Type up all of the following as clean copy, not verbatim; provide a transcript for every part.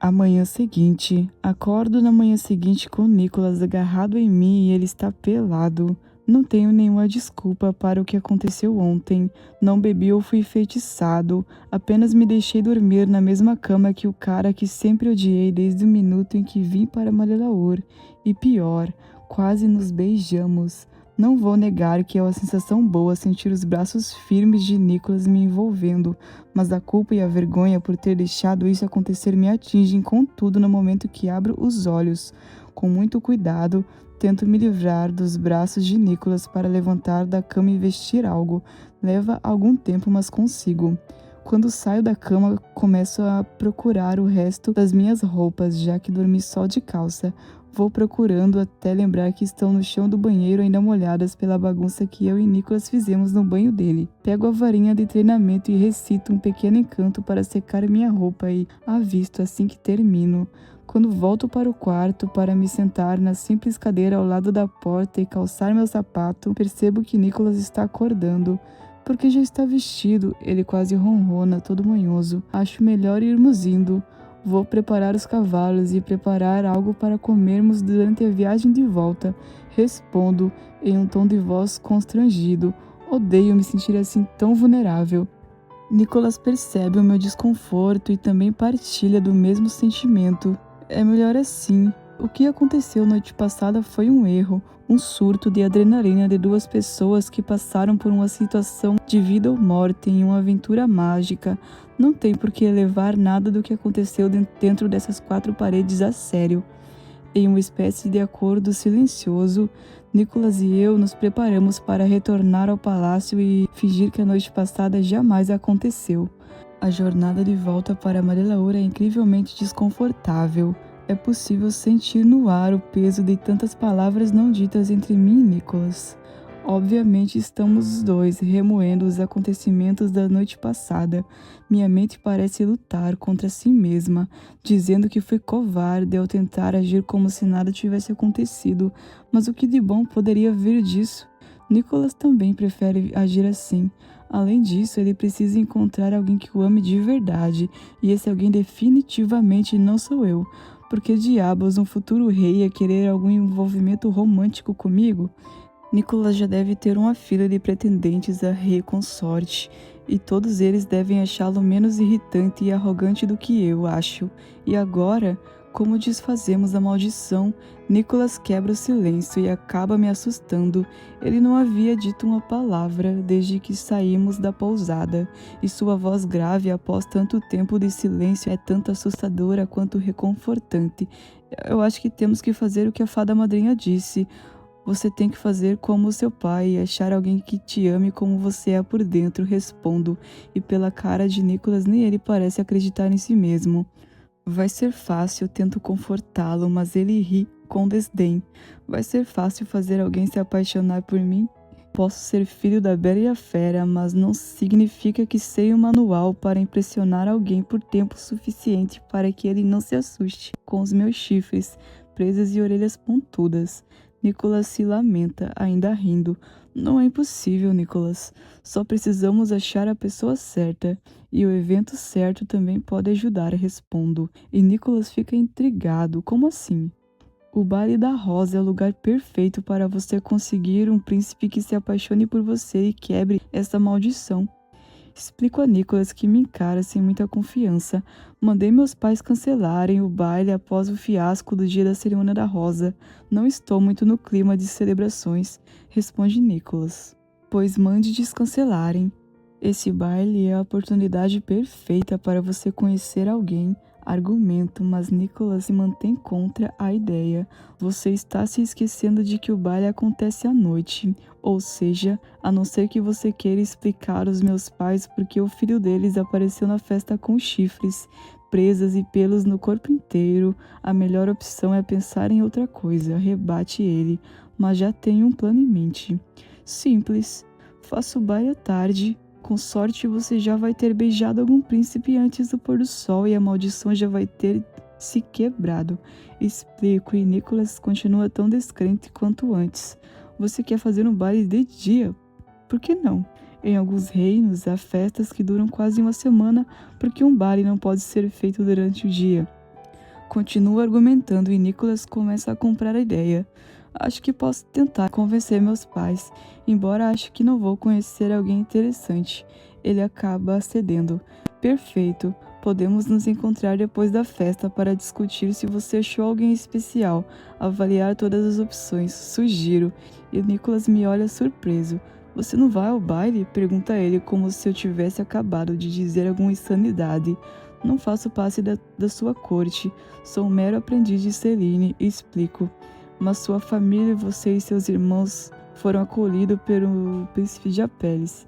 A manhã seguinte, acordo na manhã seguinte com Nicholas agarrado em mim e ele está pelado. Não tenho nenhuma desculpa para o que aconteceu ontem. Não bebi ou fui enfeitiçado. Apenas me deixei dormir na mesma cama que o cara que sempre odiei desde o minuto em que vim para Malelaor. E pior, quase nos beijamos. Não vou negar que é uma sensação boa sentir os braços firmes de Nicholas me envolvendo, mas a culpa e a vergonha por ter deixado isso acontecer me atingem contudo no momento que abro os olhos. Com muito cuidado, tento me livrar dos braços de Nicholas para levantar da cama e vestir algo. Leva algum tempo, mas consigo. Quando saio da cama, começo a procurar o resto das minhas roupas, já que dormi só de calça. Vou procurando até lembrar que estão no chão do banheiro ainda molhadas pela bagunça que eu e Nicholas fizemos no banho dele. Pego a varinha de treinamento e recito um pequeno encanto para secar minha roupa e avisto assim que termino. Quando volto para o quarto para me sentar na simples cadeira ao lado da porta e calçar meu sapato, percebo que Nicholas está acordando. Porque já está vestido, ele quase ronrona, todo manhoso. Acho melhor irmos indo. Vou preparar os cavalos e preparar algo para comermos durante a viagem de volta. Respondo em um tom de voz constrangido. Odeio me sentir assim tão vulnerável. Nicholas percebe o meu desconforto e também partilha do mesmo sentimento. É melhor assim. O que aconteceu noite passada foi um erro, um surto de adrenalina de duas pessoas que passaram por uma situação de vida ou morte em uma aventura mágica. Não tem por que levar nada do que aconteceu dentro dessas quatro paredes a sério. Em uma espécie de acordo silencioso, Nicholas e eu nos preparamos para retornar ao palácio e fingir que a noite passada jamais aconteceu. A jornada de volta para Malelaor é incrivelmente desconfortável. É possível sentir no ar o peso de tantas palavras não ditas entre mim e Nicholas. Obviamente estamos os dois remoendo os acontecimentos da noite passada. Minha mente parece lutar contra si mesma, dizendo que fui covarde ao tentar agir como se nada tivesse acontecido. Mas o que de bom poderia vir disso? Nicholas também prefere agir assim. Além disso, ele precisa encontrar alguém que o ame de verdade, e esse alguém definitivamente não sou eu. Por que diabos um futuro rei ia querer algum envolvimento romântico comigo? Nicholas já deve ter uma fila de pretendentes a rei consorte, e todos eles devem achá-lo menos irritante e arrogante do que eu acho. E agora, como desfazemos a maldição, Nicholas quebra o silêncio e acaba me assustando. Ele não havia dito uma palavra desde que saímos da pousada, e sua voz grave após tanto tempo de silêncio é tanto assustadora quanto reconfortante. Eu acho que temos que fazer o que a fada madrinha disse. Você tem que fazer como seu pai e achar alguém que te ame como você é por dentro, respondo, e pela cara de Nicholas nem ele parece acreditar em si mesmo. Vai ser fácil, tento confortá-lo, mas ele ri com desdém. Vai ser fácil fazer alguém se apaixonar por mim? Posso ser filho da Bela e a Fera, mas não significa que sei o manual para impressionar alguém por tempo suficiente para que ele não se assuste com os meus chifres, presas e orelhas pontudas. Nicholas se lamenta, ainda rindo. Não é impossível, Nicholas. Só precisamos achar a pessoa certa. E o evento certo também pode ajudar, respondo. E Nicholas fica intrigado. Como assim? O Baile da Rosa é o lugar perfeito para você conseguir um príncipe que se apaixone por você e quebre essa maldição. Explico a Nicholas que me encara sem muita confiança. Mandei meus pais cancelarem o baile após o fiasco do dia da cerimônia da rosa. Não estou muito no clima de celebrações, responde Nicholas. Pois mande descancelarem. Esse baile é a oportunidade perfeita para você conhecer alguém. Argumento, mas Nicholas se mantém contra a ideia. Você está se esquecendo de que o baile acontece à noite. Ou seja, a não ser que você queira explicar aos meus pais porque o filho deles apareceu na festa com chifres, presas e pelos no corpo inteiro, a melhor opção é pensar em outra coisa, rebate ele, mas já tenho um plano em mente. Simples, faço o baile à tarde. Com sorte você já vai ter beijado algum príncipe antes do pôr do sol e a maldição já vai ter se quebrado. Explico e Nicholas continua tão descrente quanto antes. Você quer fazer um baile de dia? Por que não? Em alguns reinos há festas que duram quase uma semana porque um baile não pode ser feito durante o dia. Continua argumentando e Nicholas começa a comprar a ideia. Acho que posso tentar convencer meus pais, embora ache que não vou conhecer alguém interessante. Ele acaba cedendo. Perfeito. Podemos nos encontrar depois da festa para discutir se você achou alguém especial, avaliar todas as opções. Sugiro. E Nicholas me olha surpreso. Você não vai ao baile? Pergunta ele, como se eu tivesse acabado de dizer alguma insanidade. Não faço parte da sua corte. Sou um mero aprendiz de Celine, explico. Mas sua família, você e seus irmãos foram acolhidos pelo príncipe de Apeles.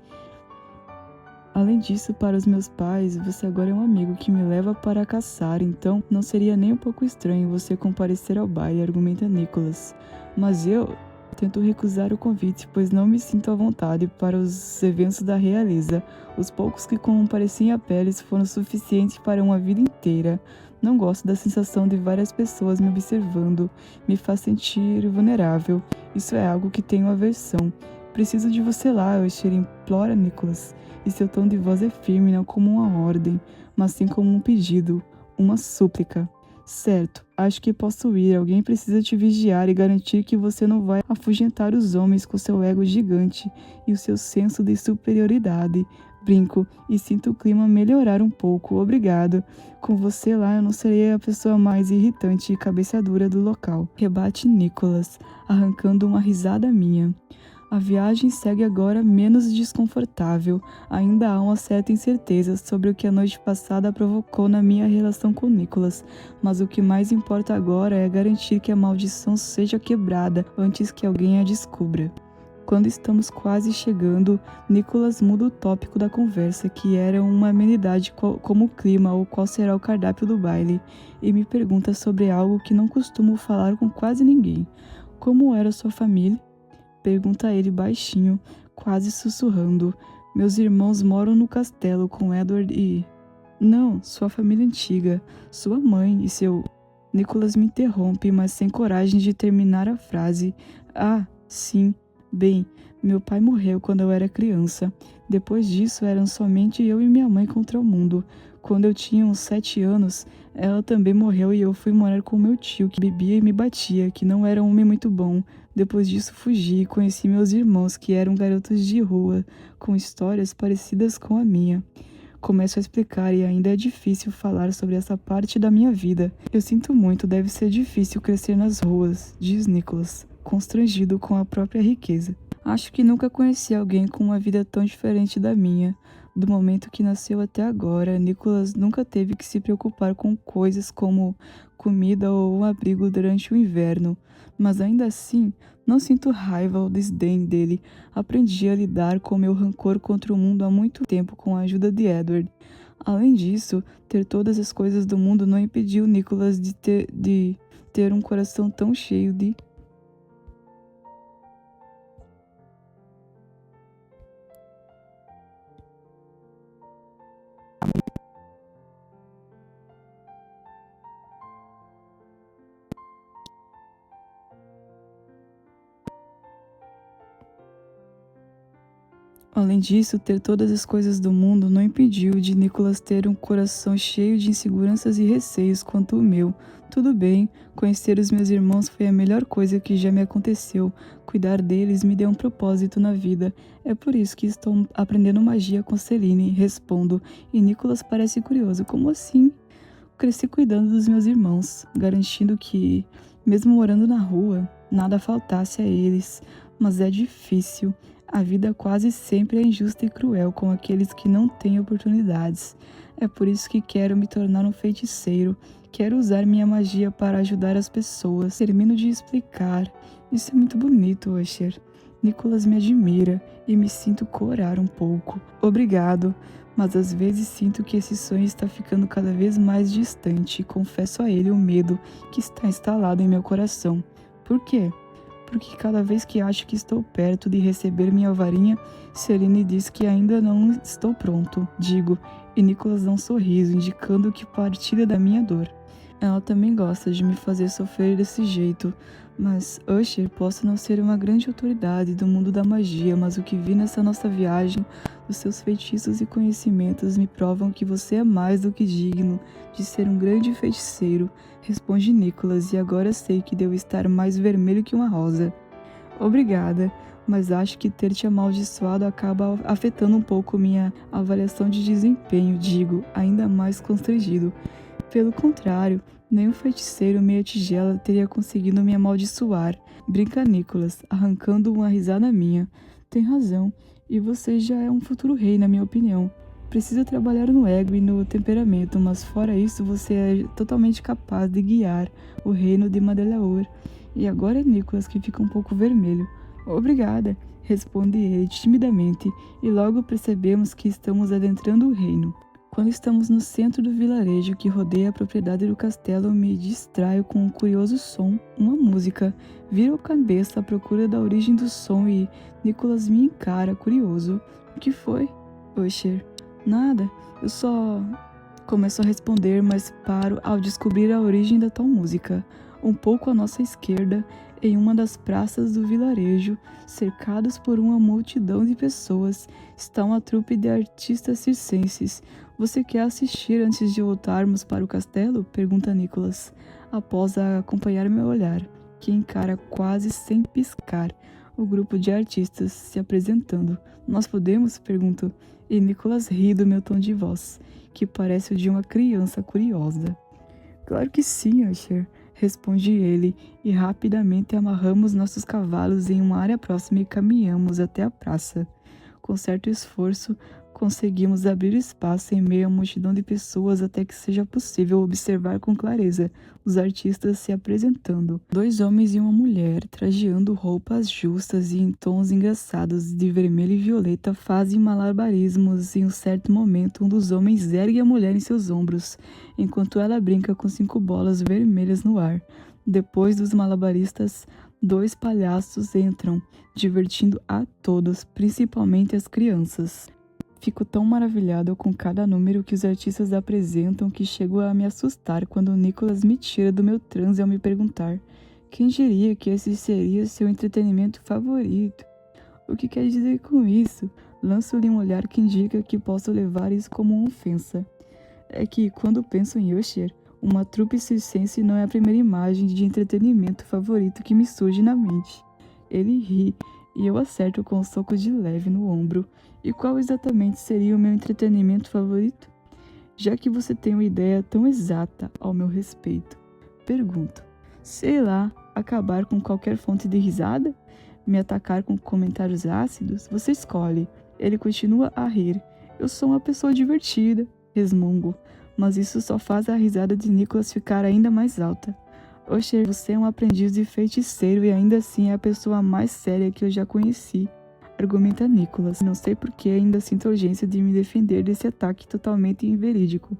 Além disso, para os meus pais, você agora é um amigo que me leva para caçar, então não seria nem um pouco estranho você comparecer ao baile, argumenta Nicholas. Mas eu tento recusar o convite, pois não me sinto à vontade para os eventos da realeza. Os poucos que compareci em Apeles foram suficientes para uma vida inteira. Não gosto da sensação de várias pessoas me observando, me faz sentir vulnerável. Isso é algo que tenho aversão. Preciso de você lá, Usher, implora Nicholas. E seu tom de voz é firme, não como uma ordem, mas sim como um pedido, uma súplica. Certo, acho que posso ir. Alguém precisa te vigiar e garantir que você não vai afugentar os homens com seu ego gigante e o seu senso de superioridade. Brinco e sinto o clima melhorar um pouco. Obrigado. Com você lá, eu não serei a pessoa mais irritante e cabeça dura do local. Rebate Nicholas, arrancando uma risada minha. A viagem segue agora menos desconfortável. Ainda há uma certa incerteza sobre o que a noite passada provocou na minha relação com Nicholas, mas o que mais importa agora é garantir que a maldição seja quebrada antes que alguém a descubra. Quando estamos quase chegando, Nicholas muda o tópico da conversa, que era uma amenidade como o clima ou qual será o cardápio do baile, e me pergunta sobre algo que não costumo falar com quase ninguém. Como era sua família? Pergunta ele baixinho, quase sussurrando. Meus irmãos moram no castelo com Edward e... Não, sua família antiga, sua mãe e seu... Nicholas me interrompe, mas sem coragem de terminar a frase. Ah, sim, bem, meu pai morreu quando eu era criança. Depois disso eram somente eu e minha mãe contra o mundo. Quando eu tinha uns 7 anos, ela também morreu e eu fui morar com meu tio, que bebia e me batia, que não era um homem muito bom. Depois disso fugi e conheci meus irmãos, que eram garotos de rua, com histórias parecidas com a minha. Começo a explicar e ainda é difícil falar sobre essa parte da minha vida. Eu sinto muito, deve ser difícil crescer nas ruas, diz Nicholas, constrangido com a própria riqueza. Acho que nunca conheci alguém com uma vida tão diferente da minha. Do momento que nasceu até agora, Nicholas nunca teve que se preocupar com coisas como comida ou um abrigo durante o inverno. Mas ainda assim, não sinto raiva ou desdém dele. Aprendi a lidar com meu rancor contra o mundo há muito tempo com a ajuda de Edward. Além disso, ter todas as coisas do mundo não impediu Nicholas de ter um coração tão cheio de... Além disso, ter todas as coisas do mundo não impediu de Nicholas ter um coração cheio de inseguranças e receios quanto o meu. Tudo bem, conhecer os meus irmãos foi a melhor coisa que já me aconteceu. Cuidar deles me deu um propósito na vida. É por isso que estou aprendendo magia com Celine, respondo. E Nicholas parece curioso. Como assim? Cresci cuidando dos meus irmãos, garantindo que, mesmo morando na rua, nada faltasse a eles. Mas é difícil. A vida quase sempre é injusta e cruel com aqueles que não têm oportunidades. É por isso que quero me tornar um feiticeiro. Quero usar minha magia para ajudar as pessoas. Termino de explicar. Isso é muito bonito, Usher. Nicholas me admira e me sinto corar um pouco. Obrigado, mas às vezes sinto que esse sonho está ficando cada vez mais distante. Confesso a ele o medo que está instalado em meu coração. Por quê? Porque cada vez que acho que estou perto de receber minha varinha, Celine diz que ainda não estou pronto, digo, e Nicholas dá um sorriso, indicando que partilha da minha dor. Ela também gosta de me fazer sofrer desse jeito, Mas, Usher, posso não ser uma grande autoridade do mundo da magia, mas o que vi nessa nossa viagem, os seus feitiços e conhecimentos me provam que você é mais do que digno de ser um grande feiticeiro, responde Nicholas, e agora sei que devo estar mais vermelho que uma rosa. Obrigada, mas acho que ter te amaldiçoado acaba afetando um pouco minha avaliação de desempenho, digo, ainda mais constrangido. Pelo contrário, nenhum feiticeiro meia-tigela teria conseguido me amaldiçoar. Brinca Nicholas, arrancando uma risada minha. Tem razão, e você já é um futuro rei, na minha opinião. Precisa trabalhar no ego e no temperamento, mas fora isso você é totalmente capaz de guiar o reino de Mandalore. E agora é Nicholas que fica um pouco vermelho. Obrigada, responde ele timidamente, e logo percebemos que estamos adentrando o reino. Quando estamos no centro do vilarejo que rodeia a propriedade do castelo, me distraio com um curioso som, uma música. Viro a cabeça à procura da origem do som e Nicholas me encara, curioso. O que foi? Usher. Nada, eu só... Começo a responder, mas paro ao descobrir a origem da tal música. Um pouco à nossa esquerda, em uma das praças do vilarejo, cercados por uma multidão de pessoas, está uma trupe de artistas circenses. Você quer assistir antes de voltarmos para o castelo? Pergunta Nicholas, após acompanhar meu olhar, que encara quase sem piscar o grupo de artistas se apresentando. Nós podemos? Pergunto, e Nicholas ri do meu tom de voz, que parece o de uma criança curiosa. Claro que sim, Usher, responde ele, e rapidamente amarramos nossos cavalos em uma área próxima e caminhamos até a praça. Com certo esforço, conseguimos abrir espaço em meio à multidão de pessoas até que seja possível observar com clareza os artistas se apresentando. 2 homens e uma mulher, trajeando roupas justas e em tons engraçados de vermelho e violeta, fazem malabarismos. Em um certo momento, um dos homens ergue a mulher em seus ombros, enquanto ela brinca com 5 bolas vermelhas no ar. Depois dos malabaristas, 2 palhaços entram, divertindo a todos, principalmente as crianças. Fico tão maravilhado com cada número que os artistas apresentam que chego a me assustar quando Nicholas me tira do meu transe ao me perguntar: quem diria que esse seria seu entretenimento favorito? O que quer dizer com isso? Lanço-lhe um olhar que indica que posso levar isso como uma ofensa. É que, quando penso em Usher, uma trupe circense não é a primeira imagem de entretenimento favorito que me surge na mente. Ele ri, e eu acerto com um soco de leve no ombro. E qual exatamente seria o meu entretenimento favorito? Já que você tem uma ideia tão exata ao meu respeito, pergunto. Sei lá, acabar com qualquer fonte de risada? Me atacar com comentários ácidos? Você escolhe. Ele continua a rir. Eu sou uma pessoa divertida, resmungo, mas isso só faz a risada de Nicholas ficar ainda mais alta. Usher, você é um aprendiz de feiticeiro e ainda assim é a pessoa mais séria que eu já conheci, argumenta Nicholas. Não sei por que ainda sinto urgência de me defender desse ataque totalmente inverídico.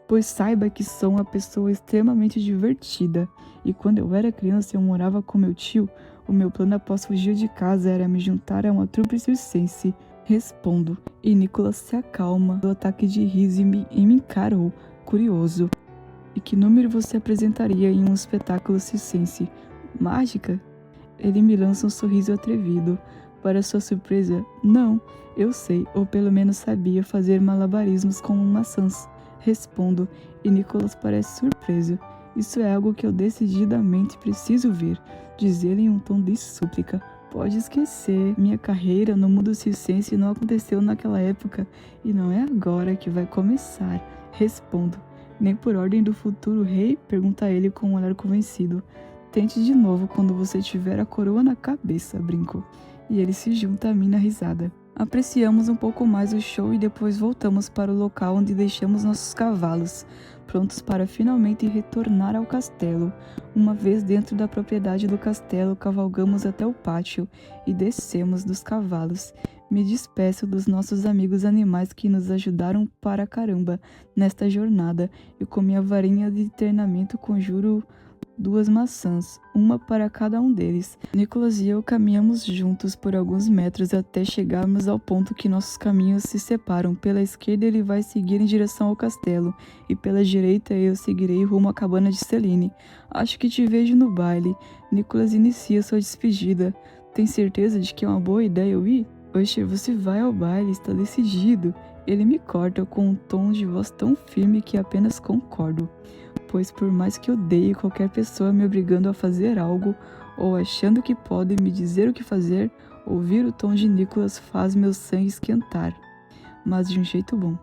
Pois saiba que sou uma pessoa extremamente divertida, e quando eu era criança eu morava com meu tio. O meu plano após fugir de casa era me juntar a uma trupe circense. Respondo, e Nicholas se acalma do ataque de riso e me encarou, curioso. E que número você apresentaria em um espetáculo circense? Mágica? Ele me lança um sorriso atrevido. Para sua surpresa, não, eu sei, ou pelo menos sabia fazer malabarismos com maçãs. Respondo, e Nicholas parece surpreso. Isso é algo que eu decididamente preciso ver, diz ele em um tom de súplica. Pode esquecer, minha carreira no mundo circense não aconteceu naquela época e não é agora que vai começar. Respondo. Nem por ordem do futuro rei? Pergunta ele com um olhar convencido. Tente de novo quando você tiver a coroa na cabeça, brinco. E ele se junta a mim na risada. Apreciamos um pouco mais o show e depois voltamos para o local onde deixamos nossos cavalos, prontos para finalmente retornar ao castelo. Uma vez dentro da propriedade do castelo, cavalgamos até o pátio e descemos dos cavalos. Me despeço dos nossos amigos animais que nos ajudaram para caramba nesta jornada e com minha varinha de treinamento conjuro 2 maçãs, uma para cada um deles. Nicholas e eu caminhamos juntos por alguns metros até chegarmos ao ponto que nossos caminhos se separam. Pela esquerda ele vai seguir em direção ao castelo, e pela direita eu seguirei rumo à cabana de Celine. Acho que te vejo no baile. Nicholas inicia sua despedida. Tem certeza de que é uma boa ideia eu ir? Oxe, você vai ao baile, está decidido. Ele me corta com um tom de voz tão firme que apenas concordo, pois por mais que odeie qualquer pessoa me obrigando a fazer algo, ou achando que pode me dizer o que fazer, ouvir o tom de Nicholas faz meu sangue esquentar. Mas de um jeito bom,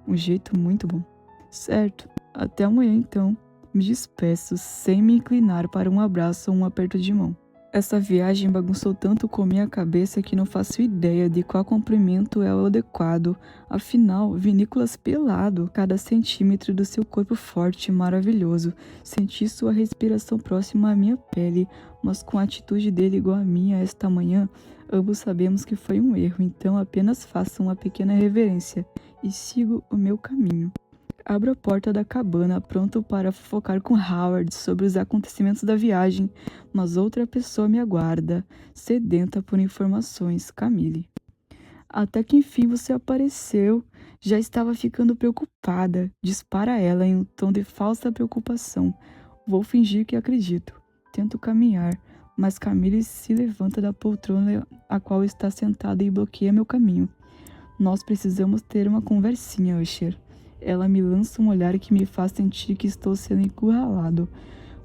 um jeito muito bom. Certo, até amanhã então. Me despeço sem me inclinar para um abraço ou um aperto de mão. Essa viagem bagunçou tanto com minha cabeça que não faço ideia de qual comprimento é o adequado. Afinal, vi Nicholas pelado, cada centímetro do seu corpo forte e maravilhoso. Senti sua respiração próxima à minha pele, mas com a atitude dele igual a minha esta manhã, ambos sabemos que foi um erro, então apenas faço uma pequena reverência e sigo o meu caminho. Abro a porta da cabana, pronto para fofocar com Howard sobre os acontecimentos da viagem, mas outra pessoa me aguarda, sedenta por informações, Camille. Até que enfim você apareceu. Já estava ficando preocupada, dispara ela em um tom de falsa preocupação. Vou fingir que acredito. Tento caminhar, mas Camille se levanta da poltrona a qual está sentada e bloqueia meu caminho. Nós precisamos ter uma conversinha, Usher. Ela me lança um olhar que me faz sentir que estou sendo encurralado,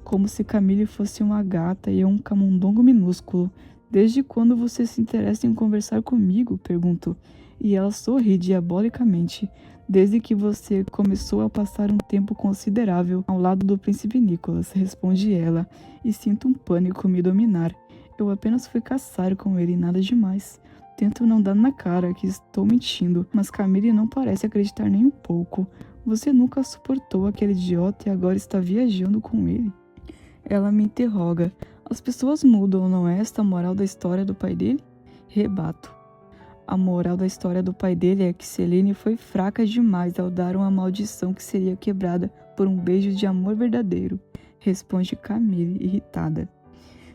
como se Camille fosse uma gata e eu um camundongo minúsculo. Desde quando você se interessa em conversar comigo? Pergunto. E ela sorri diabolicamente. Desde que você começou a passar um tempo considerável ao lado do príncipe Nicholas, responde ela, e sinto um pânico me dominar. Eu apenas fui caçar com ele, nada demais. Tento não dar na cara que estou mentindo, mas Camille não parece acreditar nem um pouco. Você nunca suportou aquele idiota e agora está viajando com ele? Ela me interroga. As pessoas mudam, não é esta a moral da história do pai dele? Rebato. A moral da história do pai dele é que Celine foi fraca demais ao dar uma maldição que seria quebrada por um beijo de amor verdadeiro, responde Camille, irritada.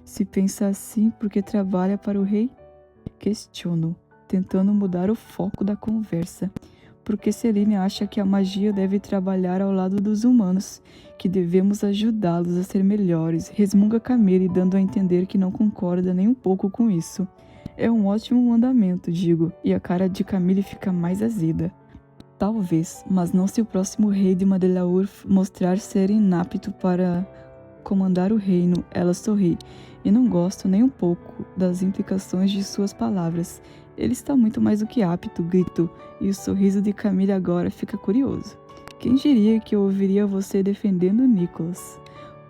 Se pensa assim porque trabalha para o rei? Questiono, tentando mudar o foco da conversa, porque Celine acha que a magia deve trabalhar ao lado dos humanos, que devemos ajudá-los a ser melhores, resmunga Camille, dando a entender que não concorda nem um pouco com isso. É um ótimo mandamento, digo, e a cara de Camille fica mais azeda. Talvez, mas não se o próximo rei de Madelaur mostrar ser inapto para comandar o reino. Ela sorri, e não gosto nem um pouco das implicações de suas palavras. Ele está muito mais do que apto, grito, e o sorriso de Camille agora fica curioso. Quem diria que eu ouviria você defendendo Nicholas?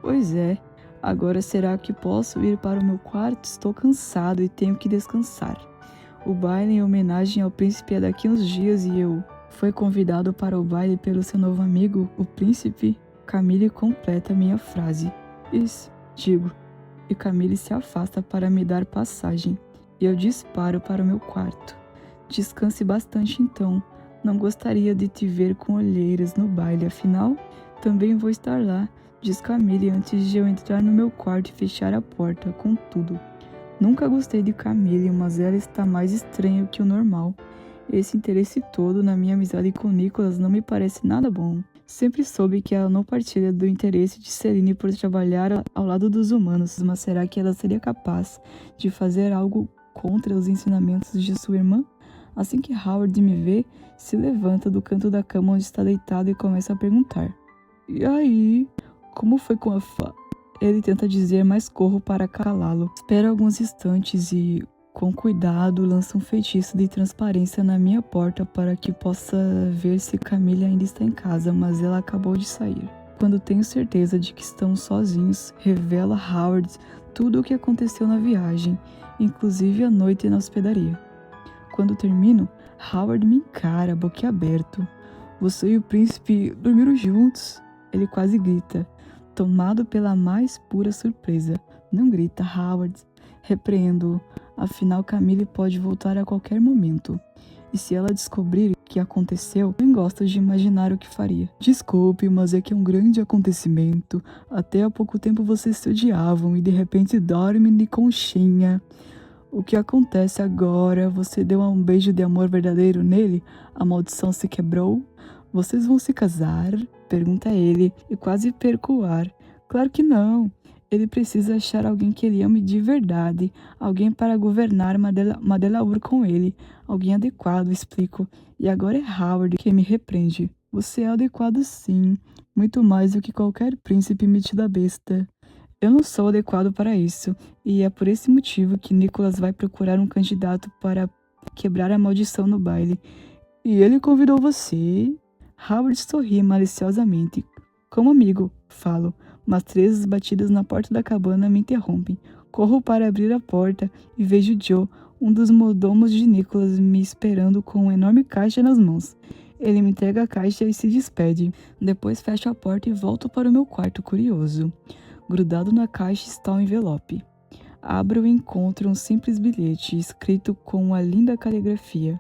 Pois é, agora será que posso ir para o meu quarto? Estou cansado e tenho que descansar. O baile em homenagem ao príncipe é daqui uns dias e eu... Foi convidado para o baile pelo seu novo amigo, o príncipe? Camille completa minha frase. Isso, digo. E Camille se afasta para me dar passagem. E eu disparo para o meu quarto. Descanse bastante então. Não gostaria de te ver com olheiras no baile, afinal, também vou estar lá, diz Camille antes de eu entrar no meu quarto e fechar a porta, com tudo. Nunca gostei de Camille, mas ela está mais estranha que o normal. Esse interesse todo na minha amizade com Nicholas não me parece nada bom. Sempre soube que ela não partilha do interesse de Celine por trabalhar ao lado dos humanos, mas será que ela seria capaz de fazer algo contra os ensinamentos de sua irmã? Assim que Howard me vê, se levanta do canto da cama onde está deitado e começa a perguntar. E aí? Como foi com a Ele tenta dizer, mas corro para calá-lo. Espero alguns instantes e, com cuidado, lança um feitiço de transparência na minha porta para que possa ver se Camille ainda está em casa, mas ela acabou de sair. Quando tenho certeza de que estamos sozinhos, revela a Howard tudo o que aconteceu na viagem, inclusive a noite na hospedaria. Quando termino, Howard me encara, boquiaberto. Você e o príncipe dormiram juntos? Ele quase grita, tomado pela mais pura surpresa. Não grita, Howard. Repreendo-o. Afinal, Camille pode voltar a qualquer momento. E se ela descobrir que aconteceu, nem gosto de imaginar o que faria. Desculpe, mas é que é um grande acontecimento. Até há pouco tempo vocês se odiavam e de repente dormem de conchinha. O que acontece agora? Você deu um beijo de amor verdadeiro nele? A maldição se quebrou? Vocês vão se casar? Pergunta ele e quase perco o ar. Claro que não. Ele precisa achar alguém que ele ame de verdade, alguém para governar Madelaur com ele, alguém adequado, explico. E agora é Howard que me repreende. Você é adequado sim, muito mais do que qualquer príncipe metido a besta. Eu não sou adequado para isso, e é por esse motivo que Nicholas vai procurar um candidato para quebrar a maldição no baile. E ele convidou você? Howard sorri maliciosamente. Como amigo, falo, mas 3 batidas na porta da cabana me interrompem. Corro para abrir a porta e vejo Joe, um dos mordomos de Nicholas, me esperando com uma enorme caixa nas mãos. Ele me entrega a caixa e se despede. Depois fecho a porta e volto para o meu quarto curioso. Grudado na caixa está um envelope. Abro e encontro um simples bilhete escrito com uma linda caligrafia.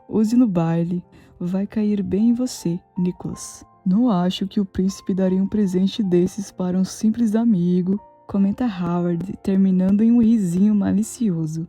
Use no baile. Vai cair bem em você, Nicholas. Não acho que o príncipe daria um presente desses para um simples amigo, comenta Howard, terminando em um risinho malicioso.